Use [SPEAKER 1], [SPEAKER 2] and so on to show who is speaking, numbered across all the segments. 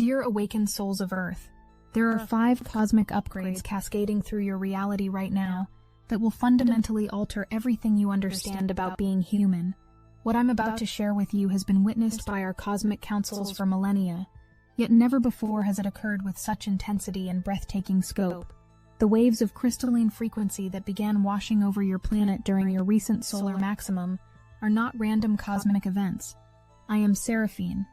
[SPEAKER 1] Dear awakened souls of Earth, there are 5 cosmic upgrades cascading through your reality right now that will fundamentally alter everything you understand about being human. What I'm about to share with you has been witnessed by our cosmic councils for millennia, yet never before has it occurred with such intensity and breathtaking scope. The waves of crystalline frequency that began washing over your planet during your recent solar maximum are not random cosmic events. I am Seraphine,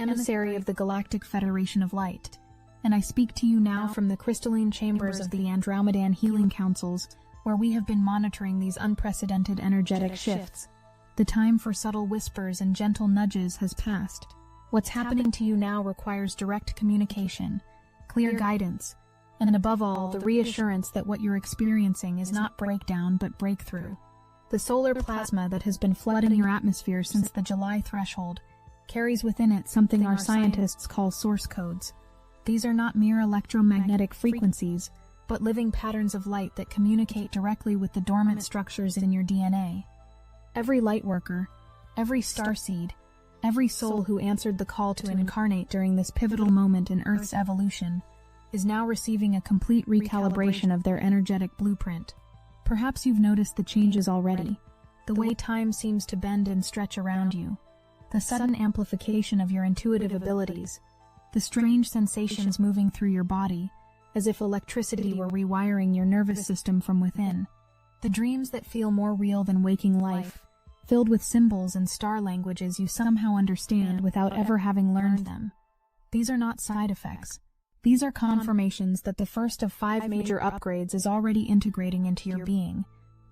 [SPEAKER 1] emissary of the Galactic Federation of Light, and I speak to you now from the crystalline chambers of the Andromedan Healing Councils, where we have been monitoring these unprecedented energetic shifts. The time for subtle whispers and gentle nudges has passed. What's happening to you now requires direct communication, clear guidance, and above all, the reassurance that what you're experiencing is not breakdown but breakthrough. The solar plasma that has been flooding your atmosphere since the July threshold carries within it something our scientists call source codes. These are not mere electromagnetic frequencies, but living patterns of light that communicate directly with the dormant structures in your DNA. Every lightworker, every starseed, every soul who answered the call to incarnate during this pivotal moment in Earth's evolution is now receiving a complete recalibration of their energetic blueprint. Perhaps you've noticed the changes already. The way time seems to bend and stretch around you, the sudden amplification of your intuitive abilities, the strange sensations moving through your body, as if electricity were rewiring your nervous system from within, the dreams that feel more real than waking life, filled with symbols and star languages you somehow understand without ever having learned them. These are not side effects. These are confirmations that the first of 5 major upgrades is already integrating into your being,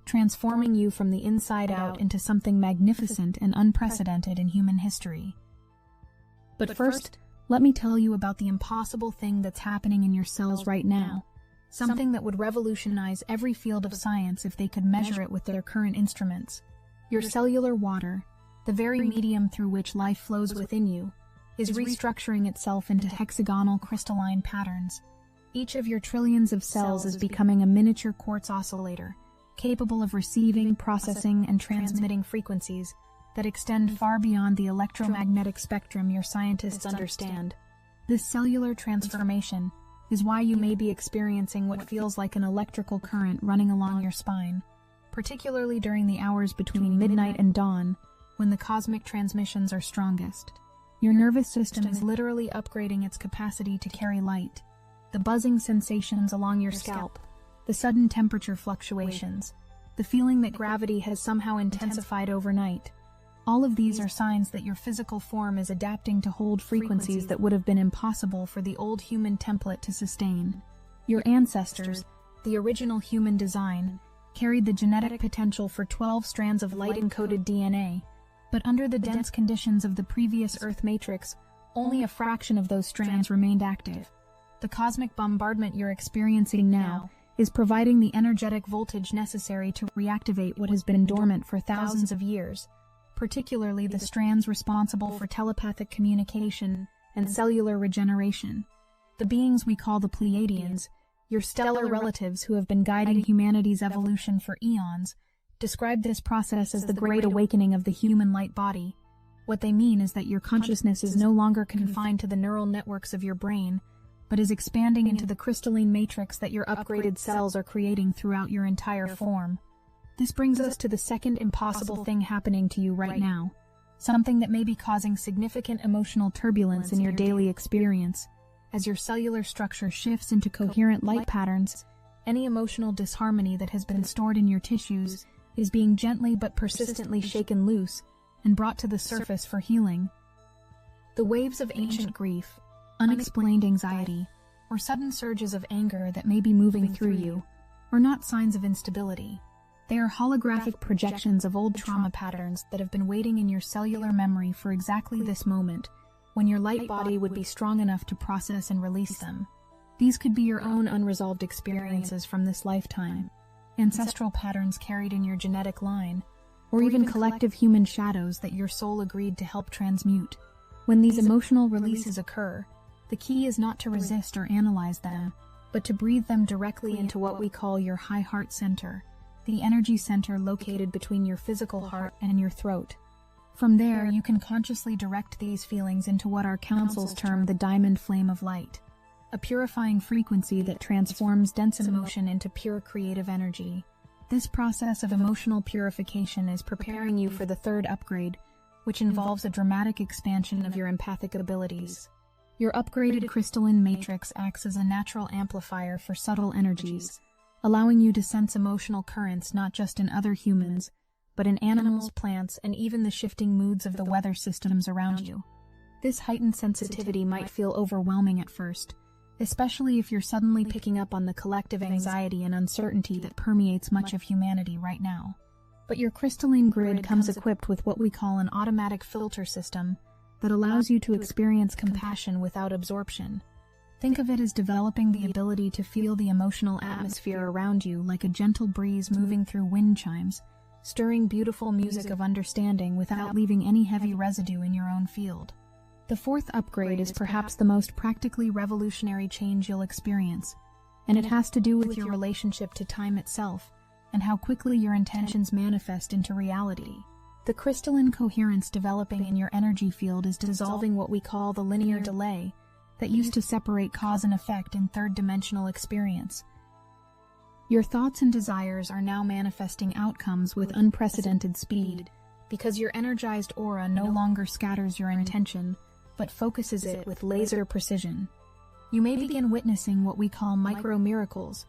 [SPEAKER 1] transforming you from the inside out into something magnificent and unprecedented in human history. But first, let me tell you about the impossible thing that's happening in your cells right now, something that would revolutionize every field of science if they could measure it with their current instruments. Your cellular water, the very medium through which life flows within you, is restructuring itself into hexagonal crystalline patterns. Each of your trillions of cells is becoming a miniature quartz oscillator, capable of receiving, processing, and transmitting frequencies that extend far beyond the electromagnetic spectrum your scientists understand. This cellular transformation is why you may be experiencing what feels like an electrical current running along your spine, particularly during the hours between midnight and dawn, when the cosmic transmissions are strongest. Your nervous system is literally upgrading its capacity to carry light. The buzzing sensations along your scalp, the sudden temperature fluctuations, the feeling that gravity has somehow intensified overnight. All of these are signs that your physical form is adapting to hold frequencies that would have been impossible for the old human template to sustain. Your ancestors, the original human design, carried the genetic potential for 12 strands of light-encoded DNA, but under the dense conditions of the previous Earth matrix, only a fraction of those strands remained active. The cosmic bombardment you're experiencing now is providing the energetic voltage necessary to reactivate what has been dormant for thousands of years, particularly the strands responsible for telepathic communication and cellular regeneration. The beings we call the Pleiadians, your stellar relatives who have been guiding humanity's evolution for eons, describe this process as the Great Awakening of the human light body. What they mean is that your consciousness is no longer confined to the neural networks of your brain, but is expanding into the crystalline matrix that your upgraded cells are creating throughout your entire form. This brings us to the second impossible thing happening to you right now, something that may be causing significant emotional turbulence in your daily experience. As your cellular structure shifts into coherent light patterns, any emotional disharmony that has been stored in your tissues is being gently but persistently shaken loose and brought to the surface for healing. The waves of ancient grief, unexplained anxiety, or sudden surges of anger that may be moving through you are not signs of instability. They are holographic projections of old trauma patterns that have been waiting in your cellular memory for exactly this moment, when your light body would be strong enough to process and release them. These could be your own unresolved experiences from this lifetime, ancestral patterns carried in your genetic line, or even collective human shadows that your soul agreed to help transmute. When these emotional releases occur, the key is not to resist or analyze them, but to breathe them directly into what we call your high heart center, the energy center located between your physical heart and your throat. From there, you can consciously direct these feelings into what our councils term the diamond flame of light, a purifying frequency that transforms dense emotion into pure creative energy. This process of emotional purification is preparing you for the third upgrade, which involves a dramatic expansion of your empathic abilities. Your upgraded crystalline matrix acts as a natural amplifier for subtle energies, allowing you to sense emotional currents not just in other humans, but in animals, plants, and even the shifting moods of the weather systems around you. This heightened sensitivity might feel overwhelming at first, especially if you're suddenly picking up on the collective anxiety and uncertainty that permeates much of humanity right now. But your crystalline grid comes equipped with what we call an automatic filter system that allows you to experience compassion without absorption. Think of it as developing the ability to feel the emotional atmosphere around you like a gentle breeze moving through wind chimes, stirring beautiful music of understanding without leaving any heavy residue in your own field. The fourth upgrade is perhaps the most practically revolutionary change you'll experience, and it has to do with your relationship to time itself and how quickly your intentions manifest into reality. The crystalline coherence developing in your energy field is dissolving what we call the linear delay that used to separate cause and effect in third-dimensional experience. Your thoughts and desires are now manifesting outcomes with unprecedented speed, because your energized aura no longer scatters your intention, but focuses it with laser precision. You may begin witnessing what we call micro-miracles,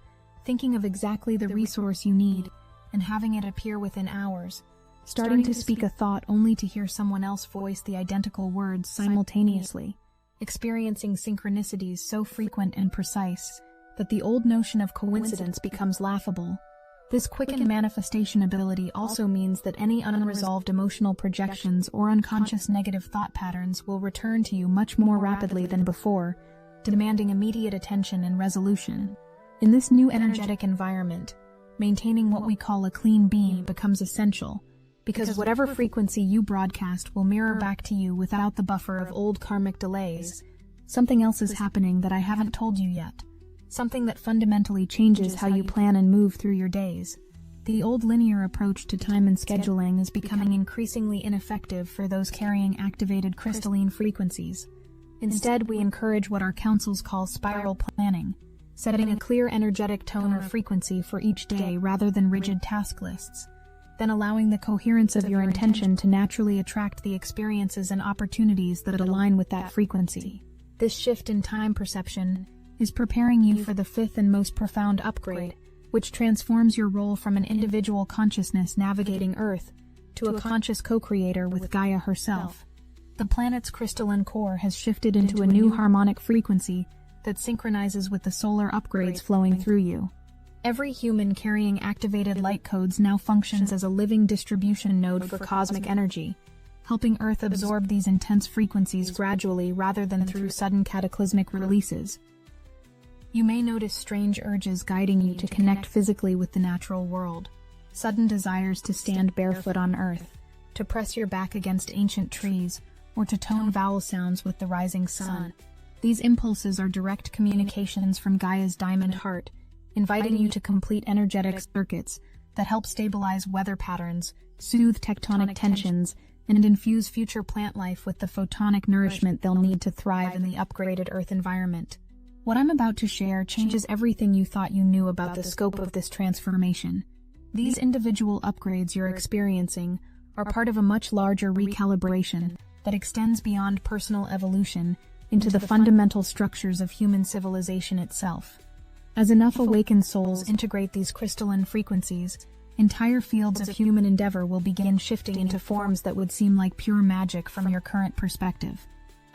[SPEAKER 1] thinking of exactly the resource you need and having it appear within hours, starting to speak a thought only to hear someone else voice the identical words simultaneously, experiencing synchronicities so frequent and precise that the old notion of coincidence becomes laughable. This quickened manifestation ability also means that any unresolved emotional projections or unconscious negative thought patterns will return to you much more rapidly than before, demanding immediate attention and resolution. In this new energetic environment, maintaining what we call a clean beam becomes essential, because whatever frequency you broadcast will mirror back to you without the buffer of old karmic delays. Something else is happening that I haven't told you yet. Something that fundamentally changes how you plan and move through your days. The old linear approach to time and scheduling is becoming increasingly ineffective for those carrying activated crystalline frequencies. Instead, we encourage what our councils call spiral planning, setting a clear energetic tone or frequency for each day rather than rigid task lists, then allowing the coherence of your intention to naturally attract the experiences and opportunities that align with that frequency. This shift in time perception is preparing you for the fifth and most profound upgrade, which transforms your role from an individual consciousness navigating Earth to a conscious co-creator with Gaia herself. The planet's crystalline core has shifted into a new harmonic frequency that synchronizes with the solar upgrades flowing through you. Every human carrying activated light codes now functions as a living distribution node for cosmic energy, helping Earth absorb these intense frequencies gradually rather than through sudden cataclysmic releases. You may notice strange urges guiding you to connect physically with the natural world, sudden desires to stand barefoot on Earth, to press your back against ancient trees, or to tone vowel sounds with the rising sun. These impulses are direct communications from Gaia's diamond heart, inviting you to complete energetic circuits that help stabilize weather patterns, soothe tectonic tensions, and infuse future plant life with the photonic nourishment they'll need to thrive in the upgraded Earth environment. What I'm about to share changes everything you thought you knew about the scope of this transformation. These individual upgrades you're experiencing are part of a much larger recalibration that extends beyond personal evolution into the fundamental structures of human civilization itself. As enough awakened souls integrate these crystalline frequencies, entire fields of human endeavor will begin shifting into forms that would seem like pure magic from your current perspective.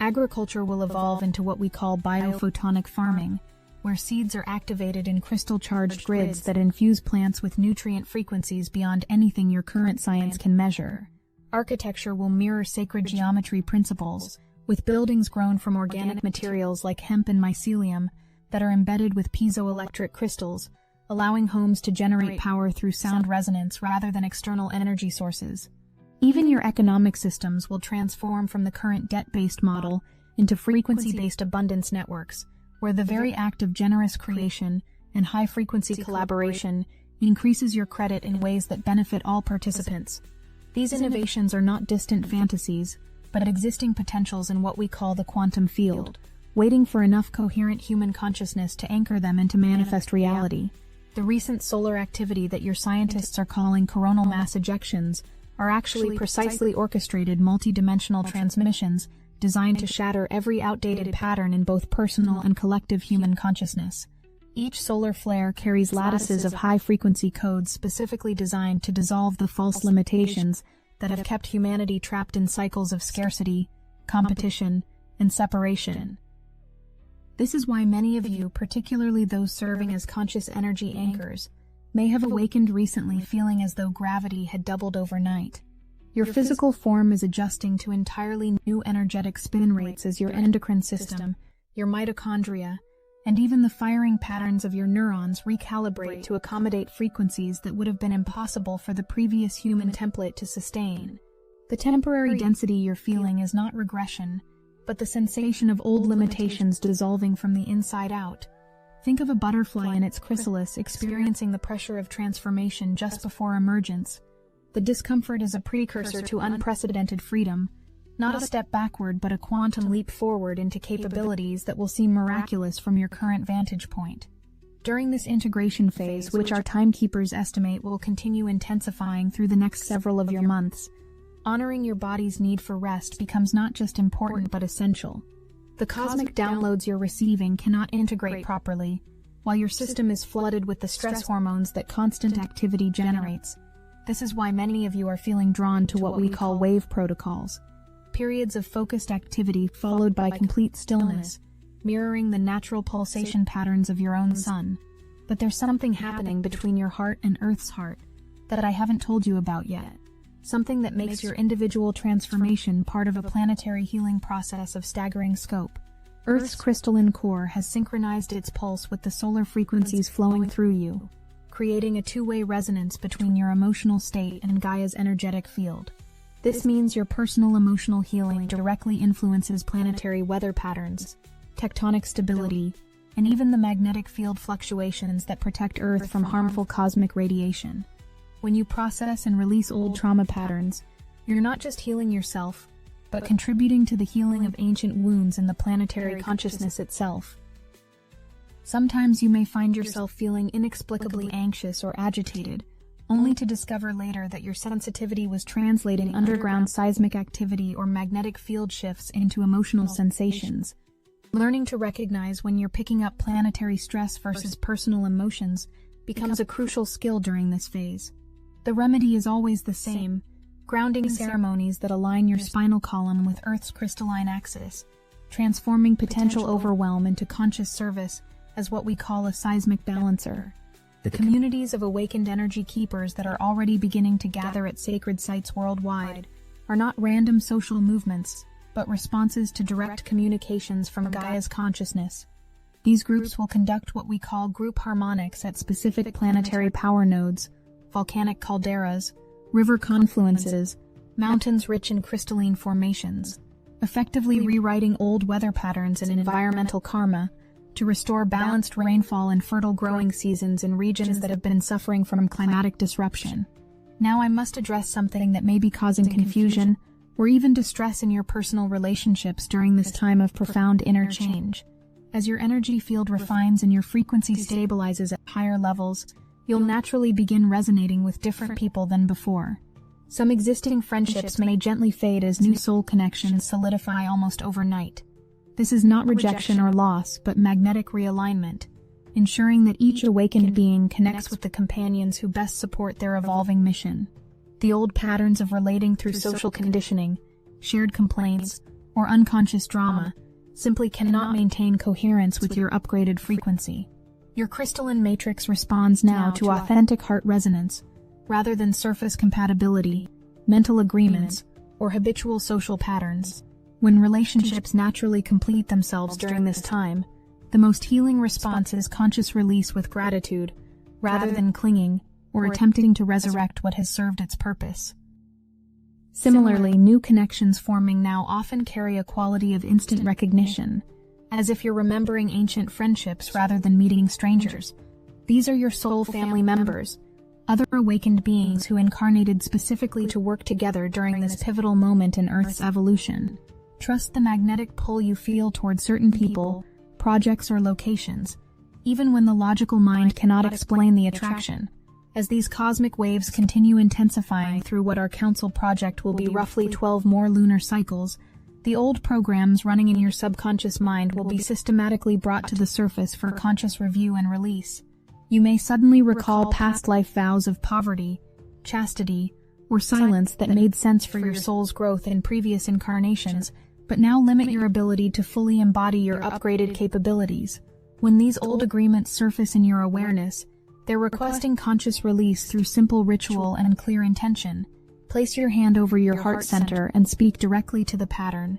[SPEAKER 1] Agriculture will evolve into what we call biophotonic farming, where seeds are activated in crystal-charged grids that infuse plants with nutrient frequencies beyond anything your current science can measure. Architecture will mirror sacred geometry principles, with buildings grown from organic materials like hemp and mycelium that are embedded with piezoelectric crystals, allowing homes to generate power through sound resonance rather than external energy sources. Even your economic systems will transform from the current debt-based model into frequency-based abundance networks, where the very act of generous creation and high-frequency collaboration increases your credit in ways that benefit all participants. These innovations are not distant fantasies, but existing potentials in what we call the quantum field, waiting for enough coherent human consciousness to anchor them into manifest reality. The recent solar activity that your scientists are calling coronal mass ejections are actually precisely orchestrated multi-dimensional transmissions designed to shatter every outdated pattern in both personal and collective human consciousness. Each solar flare carries lattices of high-frequency codes specifically designed to dissolve the false limitations that have kept humanity trapped in cycles of scarcity, competition, and separation. This is why many of you, particularly those serving as conscious energy anchors, may have awakened recently feeling as though gravity had doubled overnight. Your physical form is adjusting to entirely new energetic spin rates as your endocrine system, your mitochondria, and even the firing patterns of your neurons recalibrate to accommodate frequencies that would have been impossible for the previous human template to sustain. The temporary density you're feeling is not regression, but the sensation of old limitations dissolving from the inside out. Think of a butterfly in its chrysalis experiencing the pressure of transformation just before emergence. The discomfort is a precursor to unprecedented freedom, not a step backward but a quantum leap forward into capabilities that will seem miraculous from your current vantage point. During this integration phase, which our timekeepers estimate will continue intensifying through the next several of your months, honoring your body's need for rest becomes not just important but essential. The cosmic downloads you're receiving cannot integrate properly, while your system is flooded with the stress hormones that constant activity generates. This is why many of you are feeling drawn to what we call wave protocols, periods of focused activity followed by complete stillness, mirroring the natural pulsation patterns of your own sun. But there's something happening between your heart and Earth's heart that I haven't told you about yet. Something that makes your individual transformation part of a planetary healing process of staggering scope. Earth's crystalline core has synchronized its pulse with the solar frequencies flowing through you, creating a two-way resonance between your emotional state and Gaia's energetic field. This means your personal emotional healing directly influences planetary weather patterns, tectonic stability, and even the magnetic field fluctuations that protect Earth from harmful cosmic radiation. When you process and release old trauma patterns, you're not just healing yourself, but contributing to the healing of ancient wounds in the planetary consciousness itself. Sometimes you may find yourself feeling inexplicably anxious or agitated, only to discover later that your sensitivity was translating underground seismic activity or magnetic field shifts into emotional sensations. Learning to recognize when you're picking up planetary stress versus personal emotions becomes a crucial skill during this phase. The remedy is always the same: grounding ceremonies that align your spinal column with Earth's crystalline axis, transforming potential overwhelm into conscious service as what we call a seismic balancer. The communities of awakened energy keepers that are already beginning to gather at sacred sites worldwide are not random social movements, but responses to direct communications from Gaia's consciousness. These groups will conduct what we call group harmonics at specific planetary power nodes, volcanic calderas, river confluences, mountains rich in crystalline formations, effectively rewriting old weather patterns and environmental karma to restore balanced rainfall and fertile growing seasons in regions that have been suffering from climatic disruption. Now I must address something that may be causing confusion or even distress in your personal relationships during this time of profound inner change. As your energy field refines and your frequency stabilizes at higher levels, you'll naturally begin resonating with different people than before. Some existing friendships may gently fade as new soul connections solidify almost overnight. This is not rejection or loss, but magnetic realignment, ensuring that each awakened being connects with the companions who best support their evolving mission. The old patterns of relating through social conditioning, shared complaints, or unconscious drama simply cannot maintain coherence with your upgraded frequency. Your crystalline matrix responds now to authentic heart resonance, rather than surface compatibility, mental agreements, or habitual social patterns. When relationships naturally complete themselves during this time, the most healing response is conscious release with gratitude, rather than clinging or attempting to resurrect what has served its purpose. Similarly, new connections forming now often carry a quality of instant recognition, as if you're remembering ancient friendships rather than meeting strangers. These are your soul family members, other awakened beings who incarnated specifically to work together during this pivotal moment in Earth's evolution. Trust the magnetic pull you feel toward certain people, projects, or locations, even when the logical mind cannot explain the attraction. As these cosmic waves continue intensifying through what our council project will be roughly 12 more lunar cycles, the old programs running in your subconscious mind will be systematically brought to the surface for conscious review and release. You may suddenly recall past life vows of poverty, chastity, or silence that made sense for your soul's growth in previous incarnations, but now limit your ability to fully embody your upgraded capabilities. When these old agreements surface in your awareness, they're requesting conscious release through simple ritual and clear intention. Place your hand over your heart center and speak directly to the pattern.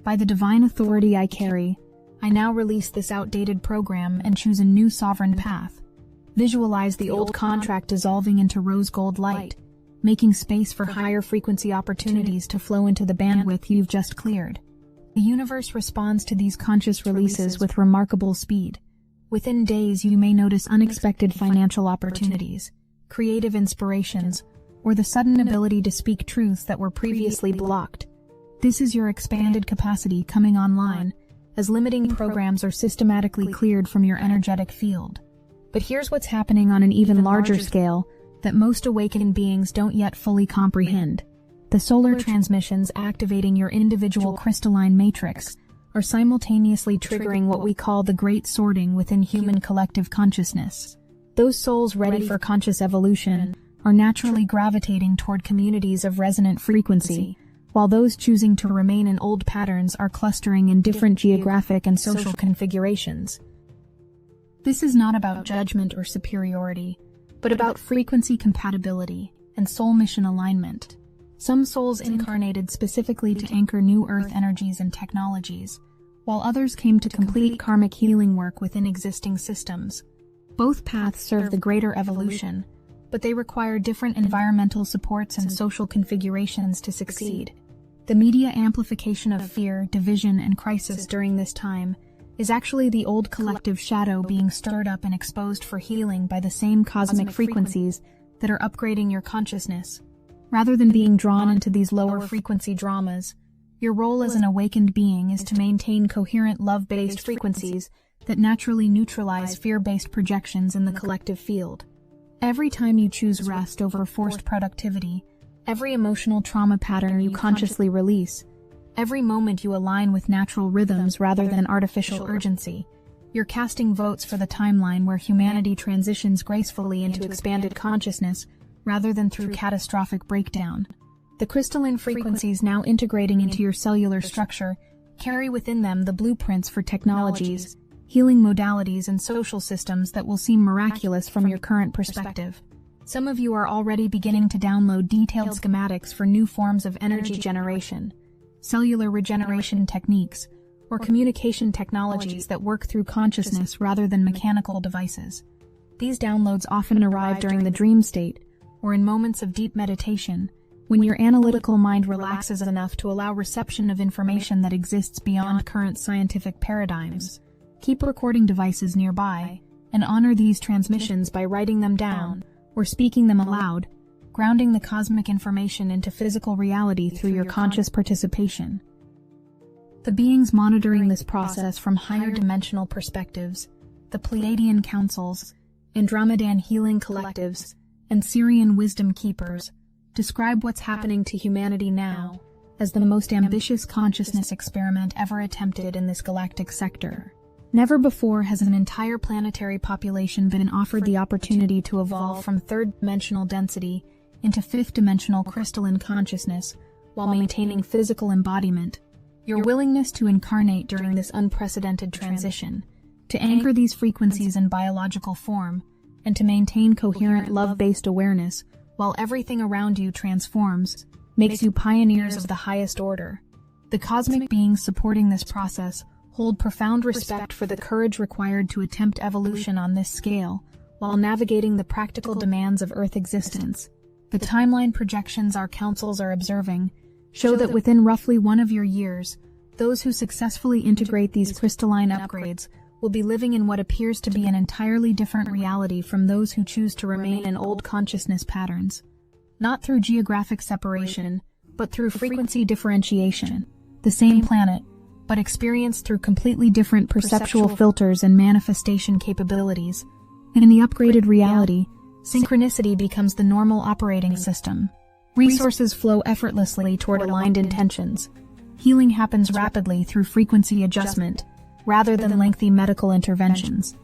[SPEAKER 1] By the divine authority I carry, I now release this outdated program and choose a new sovereign path. Visualize the old contract dissolving into rose gold light, making space for higher frequency opportunities to flow into the bandwidth you've just cleared. The universe responds to these conscious releases with remarkable speed. Within days, you may notice unexpected financial opportunities, creative inspirations, or the sudden ability to speak truths that were previously blocked. This is your expanded capacity coming online, as limiting programs are systematically cleared from your energetic field. But here's what's happening on an even larger scale that most awakened beings don't yet fully comprehend. The solar transmissions activating your individual crystalline matrix are simultaneously triggering what we call the great sorting within human collective consciousness. Those souls ready for conscious evolution are naturally gravitating toward communities of resonant frequency, while those choosing to remain in old patterns are clustering in different geographic and social configurations. This is not about judgment or superiority, but about frequency compatibility and soul mission alignment. Some souls incarnated specifically to anchor new Earth energies and technologies, while others came to complete karmic healing work within existing systems. Both paths serve the greater evolution, but they require different environmental supports and social configurations to succeed. The media amplification of fear, division, and crisis during this time is actually the old collective shadow being stirred up and exposed for healing by the same cosmic frequencies that are upgrading your consciousness. Rather than being drawn into these lower frequency dramas, your role as an awakened being is to maintain coherent love-based frequencies that naturally neutralize fear-based projections in the collective field. Every time you choose rest over forced productivity, every emotional trauma pattern you consciously release, every moment you align with natural rhythms rather than artificial urgency, you're casting votes for the timeline where humanity transitions gracefully into expanded consciousness rather than through catastrophic breakdown. The crystalline frequencies now integrating into your cellular structure carry within them the blueprints for technologies, healing modalities, and social systems that will seem miraculous from your current perspective. Some of you are already beginning to download detailed schematics for new forms of energy generation, cellular regeneration techniques, or communication technologies that work through consciousness rather than mechanical devices. These downloads often arrive during the dream state, or in moments of deep meditation, when your analytical mind relaxes enough to allow reception of information that exists beyond current scientific paradigms. Keep recording devices nearby, and honor these transmissions by writing them down or speaking them aloud, grounding the cosmic information into physical reality through your conscious participation. The beings monitoring this process from higher dimensional perspectives, the Pleiadian councils, Andromedan healing collectives, and Syrian wisdom keepers, describe what's happening to humanity now as the most ambitious consciousness experiment ever attempted in this galactic sector. Never before has an entire planetary population been offered the opportunity to evolve from third-dimensional density into fifth-dimensional crystalline consciousness while maintaining physical embodiment. Your willingness to incarnate during this unprecedented transition, to anchor these frequencies in biological form, and to maintain coherent love-based awareness while everything around you transforms, makes you pioneers of the highest order. The cosmic beings supporting this process hold profound respect for the courage required to attempt evolution on this scale, while navigating the practical demands of Earth existence. The timeline projections our councils are observing show that within roughly one of your years, those who successfully integrate these crystalline upgrades will be living in what appears to be an entirely different reality from those who choose to remain in old consciousness patterns. Not through geographic separation, but through frequency differentiation. The same planet, but experienced through completely different perceptual filters and manifestation capabilities. In the upgraded reality, synchronicity becomes the normal operating system. Resources flow effortlessly toward aligned intentions. Healing happens rapidly through frequency adjustment, rather than lengthy medical interventions.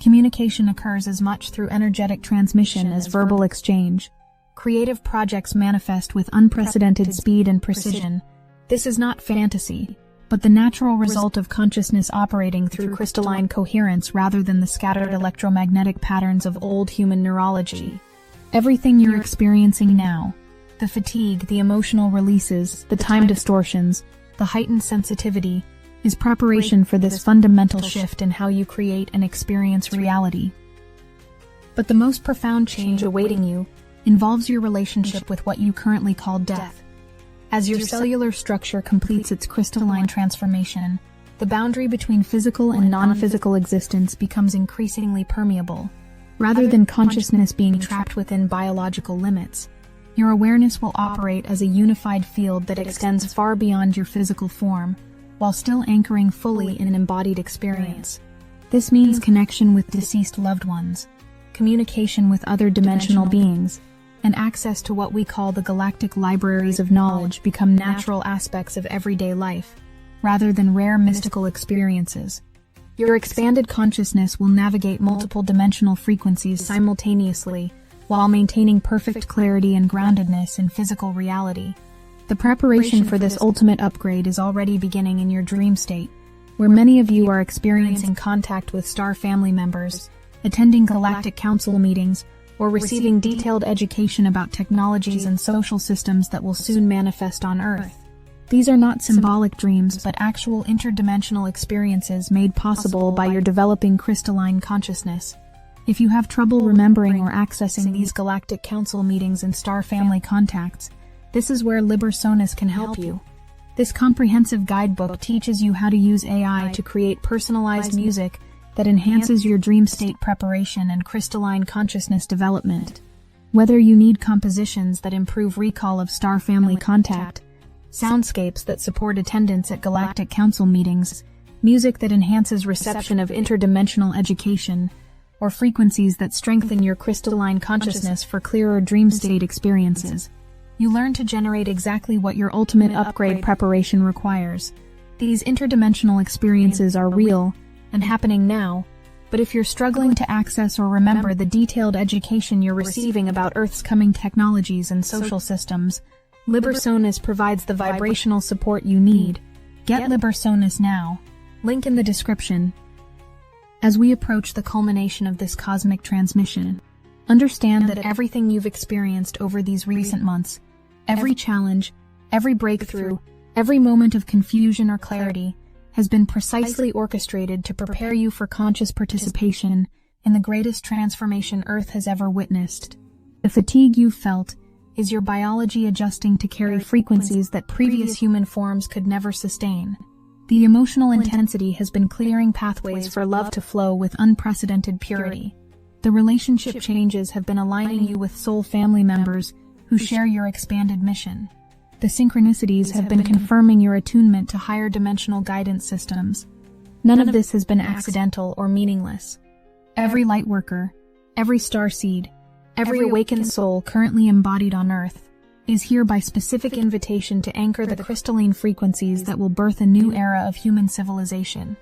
[SPEAKER 1] Communication occurs as much through energetic transmission as verbal exchange. Creative projects manifest with unprecedented speed and precision. This is not fantasy, but the natural result of consciousness operating through crystalline coherence rather than the scattered electromagnetic patterns of old human neurology. Everything you're experiencing now, the fatigue, the emotional releases, the time distortions, the heightened sensitivity, is preparation for this fundamental shift in how you create and experience reality. But the most profound change awaiting you involves your relationship with what you currently call death. As your cellular structure completes its crystalline transformation, the boundary between physical and non-physical existence becomes increasingly permeable. Rather than consciousness being trapped within biological limits, your awareness will operate as a unified field that extends far beyond your physical form, while still anchoring fully in an embodied experience. This means connection with deceased loved ones, communication with other dimensional beings, and access to what we call the galactic libraries of knowledge become natural aspects of everyday life, rather than rare mystical experiences. Your expanded consciousness will navigate multiple dimensional frequencies simultaneously, while maintaining perfect clarity and groundedness in physical reality. The preparation for this ultimate upgrade is already beginning in your dream state, where many of you are experiencing contact with star family members, attending galactic council meetings, or receiving detailed education about technologies and social systems that will soon manifest on Earth. These are not symbolic dreams, but actual interdimensional experiences made possible by your developing crystalline consciousness. If you have trouble remembering or accessing these galactic council meetings and star family contacts, this is where Liber Sonus can help you. This comprehensive guidebook teaches you how to use AI to create personalized music that enhances your dream state preparation and crystalline consciousness development. Whether you need compositions that improve recall of star family contact, soundscapes that support attendance at galactic council meetings, music that enhances reception of interdimensional education, or frequencies that strengthen your crystalline consciousness for clearer dream state experiences, you learn to generate exactly what your ultimate upgrade preparation requires. These interdimensional experiences are real and happening now, but if you're struggling to access or remember the detailed education you're receiving about Earth's coming technologies and social systems, Liber Sonus provides the vibrational support you need. Get Liber Sonus now. Link in the description. As we approach the culmination of this cosmic transmission, understand that everything you've experienced over these recent months, every challenge, every breakthrough, every moment of confusion or clarity, has been precisely orchestrated to prepare you for conscious participation in the greatest transformation Earth has ever witnessed. The fatigue you've felt is your biology adjusting to carry frequencies that previous human forms could never sustain. The emotional intensity has been clearing pathways for love to flow with unprecedented purity. The relationship changes have been aligning you with soul family members who share your expanded mission. The synchronicities have been confirming your attunement to higher dimensional guidance systems. None of this has been accidental or meaningless. Every lightworker, every starseed, every awakened soul currently embodied on Earth is here by specific invitation to anchor the crystalline frequencies that will birth a new era of human civilization.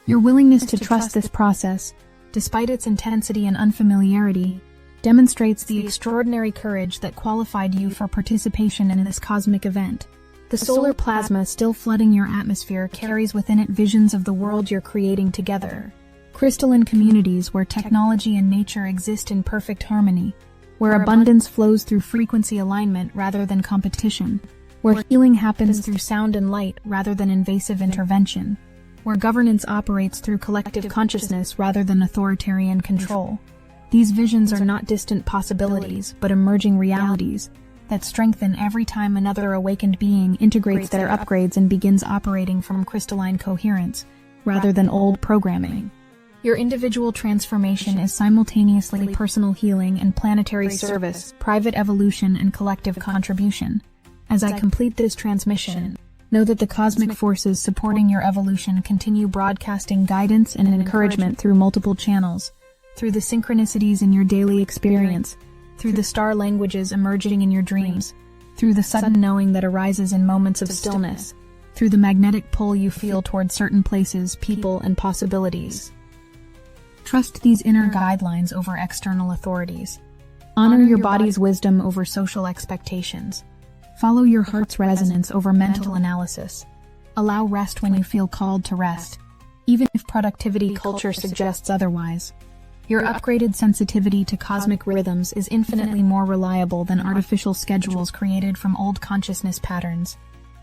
[SPEAKER 1] Your willingness to trust this process, despite its intensity and unfamiliarity, demonstrates the extraordinary courage that qualified you for participation in this cosmic event. The solar plasma still flooding your atmosphere carries within it visions of the world you're creating together. Crystalline communities where technology and nature exist in perfect harmony, where abundance flows through frequency alignment rather than competition, where healing happens through sound and light rather than invasive intervention, where governance operates through collective consciousness rather than authoritarian control. These visions are not distant possibilities, but emerging realities that strengthen every time another awakened being integrates their upgrades and begins operating from crystalline coherence, rather than old programming. Your individual transformation is simultaneously personal healing and planetary service, private evolution and collective contribution. As I complete this transmission, know that the cosmic forces supporting your evolution continue broadcasting guidance and encouragement through multiple channels, through the synchronicities in your daily experience, through the star languages emerging in your dreams, through the sudden knowing that arises in moments of stillness, through the magnetic pull you feel toward certain places, people, and possibilities. Trust these inner guidelines over external authorities. Honor your body's wisdom over social expectations. Follow your heart's resonance over mental analysis. Allow rest when you feel called to rest, even if productivity culture suggests otherwise. Your upgraded sensitivity to cosmic rhythms is infinitely more reliable than artificial schedules created from old consciousness patterns.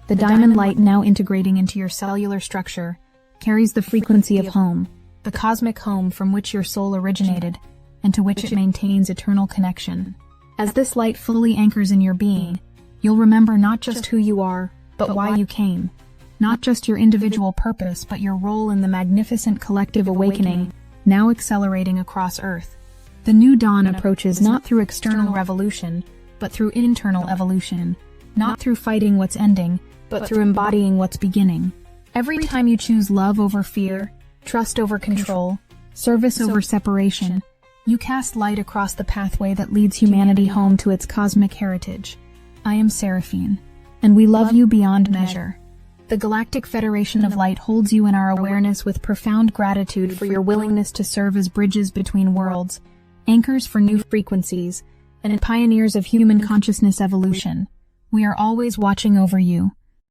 [SPEAKER 1] The diamond light now integrating into your cellular structure carries the frequency of home, the cosmic home from which your soul originated, and to which it maintains eternal connection. As this light fully anchors in your being, you'll remember not just who you are, but why you came. Not just your individual purpose, but your role in the magnificent collective awakening now accelerating across Earth. The new dawn approaches not through external revolution, but through internal evolution. Not through fighting what's ending, but through embodying what's beginning. Every time you choose love over fear, trust over control, service over separation, you cast light across the pathway that leads humanity home to its cosmic heritage. I am Seraphine, and we love you beyond measure. The Galactic Federation of Light holds you in our awareness with profound gratitude for your willingness to serve as bridges between worlds, anchors for new frequencies, and pioneers of human consciousness evolution. We are always watching over you,